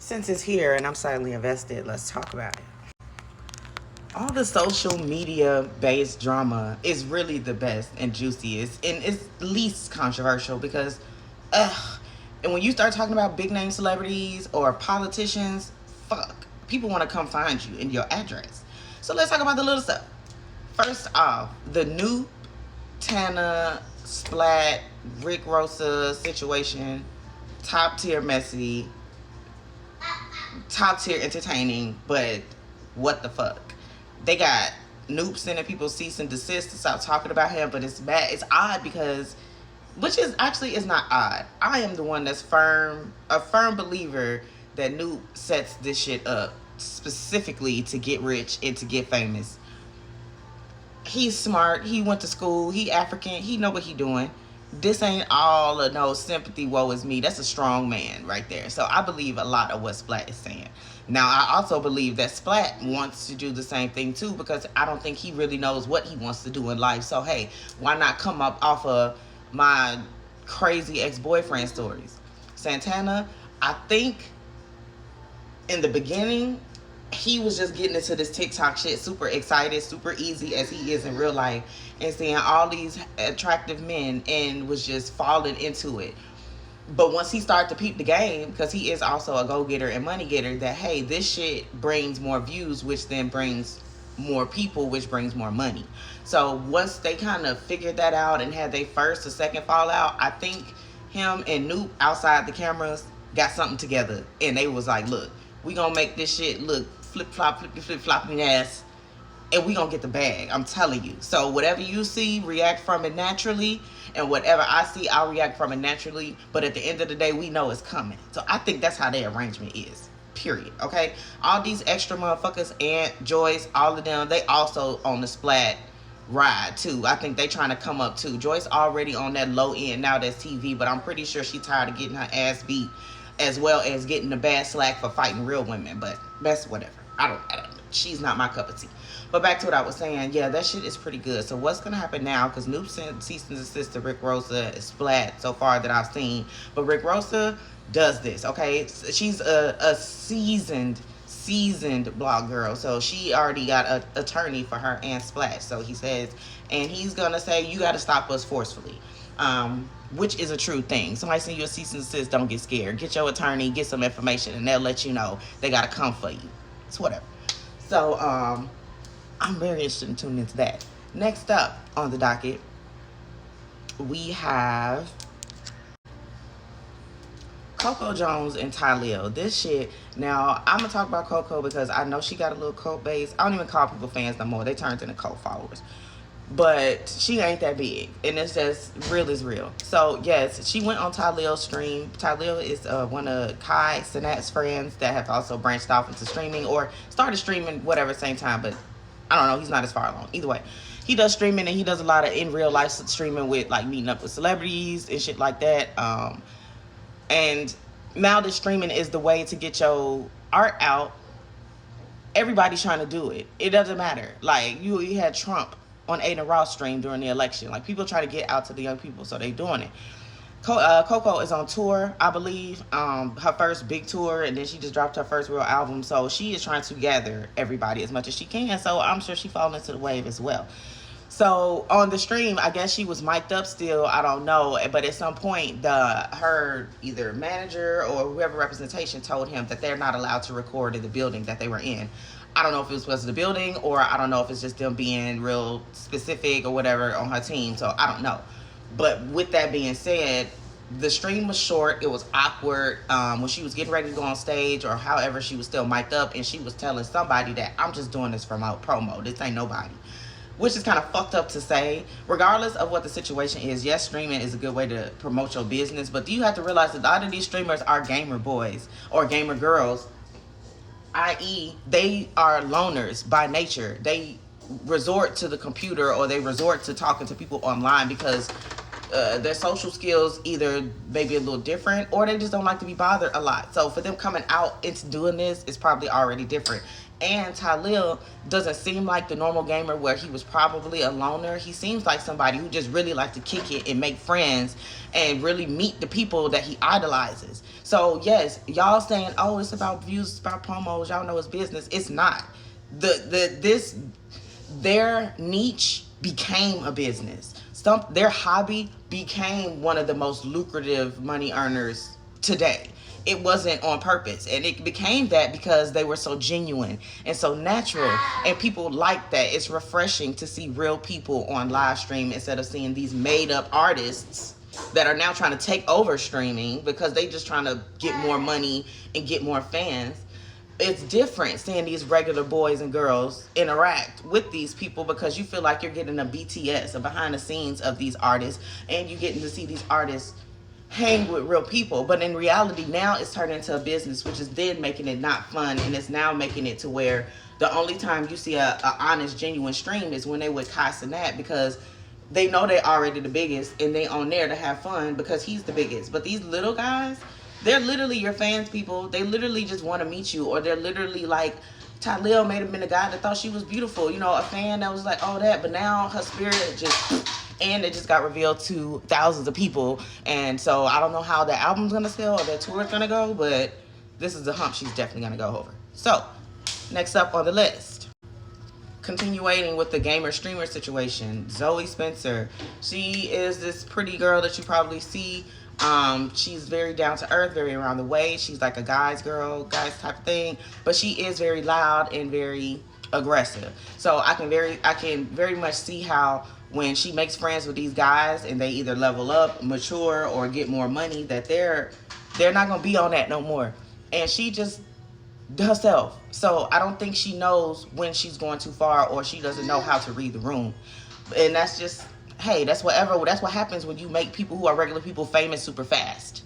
Since it's here and I'm silently invested, let's talk about it. All the social media based drama is really the best and juiciest and it's least controversial because, and when you start talking about big name celebrities or politicians, fuck, people want to come find you in your address. So let's talk about the little stuff. First off, the new Tana Splat Rick Rosa situation, top tier messy, top tier entertaining, but what the fuck? They got Noop sending people cease and desist to stop talking about him, but it's bad. It's odd because, which is actually is not odd. I am the one that's a firm believer that Noop sets this shit up specifically to get rich and to get famous. He's smart. He went to school. He African. He know what he doing. This ain't all of no sympathy, woe is me. That's a strong man right there. So I believe a lot of what Splat is saying. Now, I also believe that Splat wants to do the same thing too, because I don't think he really knows what he wants to do in life. So, hey, why not come up off of my crazy ex-boyfriend stories? Santana, I think in the beginning, he was just getting into this TikTok shit super excited, super easy as he is in real life, and seeing all these attractive men and was just falling into it. But once he started to peep the game, because he is also a go-getter and money getter, that hey, this shit brings more views, which then brings more people, which brings more money. So once they kind of figured that out and had their first or second fallout, I think him and Noop outside the cameras got something together, and they was like, look, we gonna make this shit look flip-flop, flip-flopping ass, and we gonna get the bag. I'm telling you. So whatever you see, react from it naturally, and whatever I see, I'll react from it naturally. But at the end of the day, we know it's coming. So I think that's how their arrangement is. Period. Okay? All these extra motherfuckers, Aunt, Joyce, all of them, they also on the Splat ride too. I think they trying to come up too. Joyce already on that low end now, that's TV, but I'm pretty sure she tired of getting her ass beat, as well as getting the bad slack for fighting real women. But that's whatever. I don't she's not my cup of tea. But back to what I was saying, yeah, that shit is pretty good. So what's gonna happen now? Because Noop sent cease and desist to Rick Rosa, Splat so far that I've seen. But Rick Rosa does this, okay? She's a seasoned blog girl. So she already got an attorney for her and Splat. So he says, and he's gonna say, you gotta stop us forcefully. Which is a true thing. Somebody send you a cease and desist, don't get scared. Get your attorney, get some information, and they'll let you know they gotta come for you. It's whatever. So, I'm very interested in tuning into that. Next up on the docket, we have Coco Jones and Tyleo. This shit. Now, I'm going to talk about Coco because I know she got a little cult base. I don't even call people fans no more. They turned into cult followers. But she ain't that big. And it's just real is real. So, yes, she went on Tyleo's stream. Tyleo is one of Kai Cenat's friends that have also branched off into streaming or started streaming whatever same time. But I don't know. He's not as far along. Either way, he does streaming and he does a lot of in real life streaming with like meeting up with celebrities and shit like that. And now this streaming is the way to get your art out. Everybody's trying to do it. It doesn't matter. Like you had Trump on Aiden Ross stream during the election. Like people try to get out to the young people, so they doing it. Coco is on tour, I believe, her first big tour, and then she just dropped her first real album. So she is trying to gather everybody as much as she can. So I'm sure she falling into the wave as well. So on the stream, I guess she was mic'd up still. I don't know, but at some point, her either manager or whoever representation told him that they're not allowed to record in the building that they were in. I don't know if it was the building or I don't know if it's just them being real specific or whatever on her team. So I don't know. But with that being said, the stream was short. It was awkward when she was getting ready to go on stage or however she was still mic'd up and she was telling somebody that I'm just doing this for my promo. This ain't nobody. Which is kind of fucked up to say. Regardless of what the situation is, yes, streaming is a good way to promote your business. But you have to realize that a lot of these streamers are gamer boys or gamer girls, i.e. they are loners by nature. They resort to the computer or they resort to talking to people online because their social skills either maybe a little different, or they just don't like to be bothered a lot. So for them coming out into doing this is probably already different. And Talil doesn't seem like the normal gamer where he was probably a loner. He seems like somebody who just really likes to kick it and make friends and really meet the people that he idolizes. So yes, y'all saying, oh, it's about views, it's about promos, y'all know it's business. It's not. Their niche became a business. Their hobby became one of the most lucrative money earners today. It wasn't on purpose, and it became that because they were so genuine and so natural, and people like that. It's refreshing to see real people on live stream instead of seeing these made up artists that are now trying to take over streaming because they just trying to get more money and get more fans. It's different seeing these regular boys and girls interact with these people because you feel like you're getting a BTS, a behind the scenes of these artists, and you're getting to see these artists hang with real people. But in reality, now it's turned into a business, which is then making it not fun, and it's now making it to where the only time you see a honest, genuine stream is when they with Cenat, because they know they're already the biggest and they on there to have fun because he's the biggest. But these little guys, they're literally your fans, people. They literally just want to meet you, or they're literally like, Talil may have been a guy that thought she was beautiful, you know, a fan that was like, oh, that, but now her spirit just, and it just got revealed to thousands of people. And so I don't know how the album's gonna sell or their tour's gonna go, but this is the hump she's definitely gonna go over. So next up on the list, continuing with the gamer streamer situation, Zoe Spencer. She is this pretty girl that you probably see. She's very down to earth, very around the way. She's like a guy's girl, guys type of thing, but she is very loud and very aggressive. So I can very much see how when she makes friends with these guys and they either level up, mature, or get more money, that they're not gonna be on that no more. And she just herself. So I don't think she knows when she's going too far, or she doesn't know how to read the room. And that's just, hey, that's what happens when you make people who are regular people famous super fast.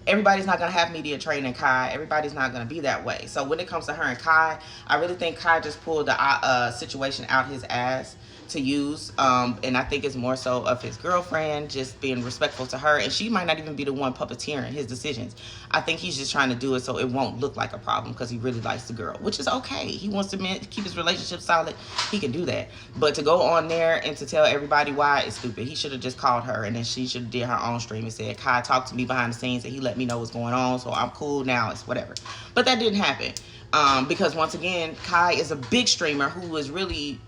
Everybody's not going to have media training Kai. Everybody's not going to be that way. So when it comes to her and Kai, I really think Kai just pulled the situation out his ass to use. And I think it's more so of his girlfriend just being respectful to her. And she might not even be the one puppeteering his decisions. I think he's just trying to do it so it won't look like a problem because he really likes the girl, which is okay. He wants to keep his relationship solid. He can do that. But to go on there and to tell everybody why is stupid. He should have just called her, and then she should have did her own stream and said, Kai talked to me behind the scenes and he let me know what's going on, so I'm cool now. It's whatever. But that didn't happen. Because once again, Kai is a big streamer who is really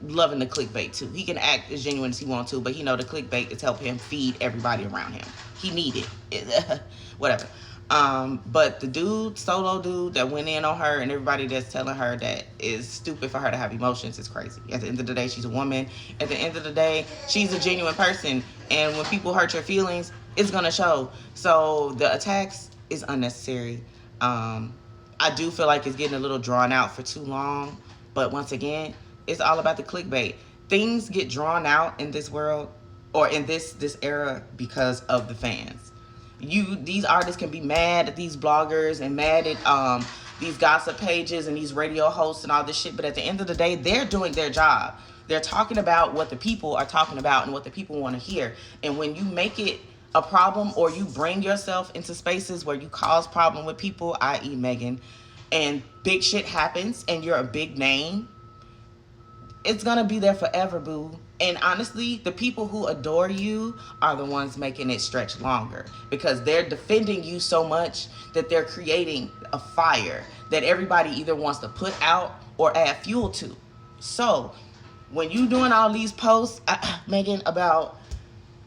loving the clickbait too. He can act as genuine as he wants to, but he know the clickbait is helping him feed everybody around him. He need it. Whatever. But the solo dude that went in on her and everybody that's telling her that is stupid for her to have emotions is crazy. At the end of the day, she's a woman. At the end of the day, she's a genuine person. And when people hurt your feelings, it's gonna show. So the attacks is unnecessary. I do feel like it's getting a little drawn out for too long. But once again, it's all about the clickbait. Things get drawn out in this world or in this era because of the fans. These artists can be mad at these bloggers and mad at these gossip pages and these radio hosts and all this shit, but at the end of the day, they're doing their job. They're talking about what the people are talking about and what the people want to hear. And when you make it a problem, or you bring yourself into spaces where you cause problem with people, i.e. Megan, and big shit happens and you're a big name, it's gonna be there forever, boo. And honestly, the people who adore you are the ones making it stretch longer, because they're defending you so much that they're creating a fire that everybody either wants to put out or add fuel to. So when you doing all these posts, Megan, about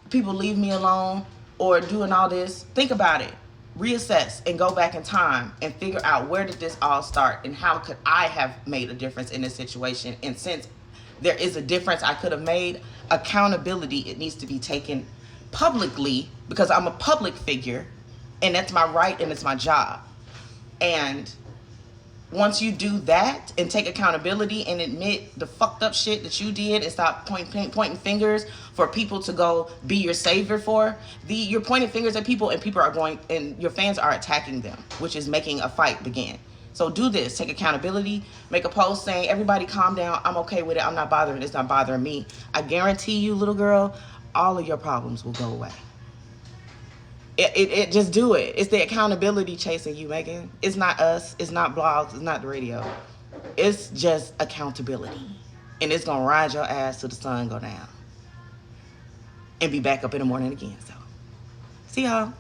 people leave me alone or doing all this, think about it. Reassess and go back in time and figure out, where did this all start and how could I have made a difference in this situation? And since there is a difference I could have made, accountability, it needs to be taken publicly, because I'm a public figure and that's my right and it's my job. And once you do that and take accountability and admit the fucked up shit that you did and stop pointing fingers for people to go be your savior for, you're pointing fingers at people and people are going, and your fans are attacking them, which is making a fight begin. So do this, take accountability, make a post saying, everybody calm down, I'm okay with it, I'm not bothering, it's not bothering me. I guarantee you, little girl, all of your problems will go away. It just do it. It's the accountability chasing you, Megan. It's not us. It's not blogs. It's not the radio. It's just accountability. And it's going to ride your ass till the sun go down. And be back up in the morning again. So, see y'all.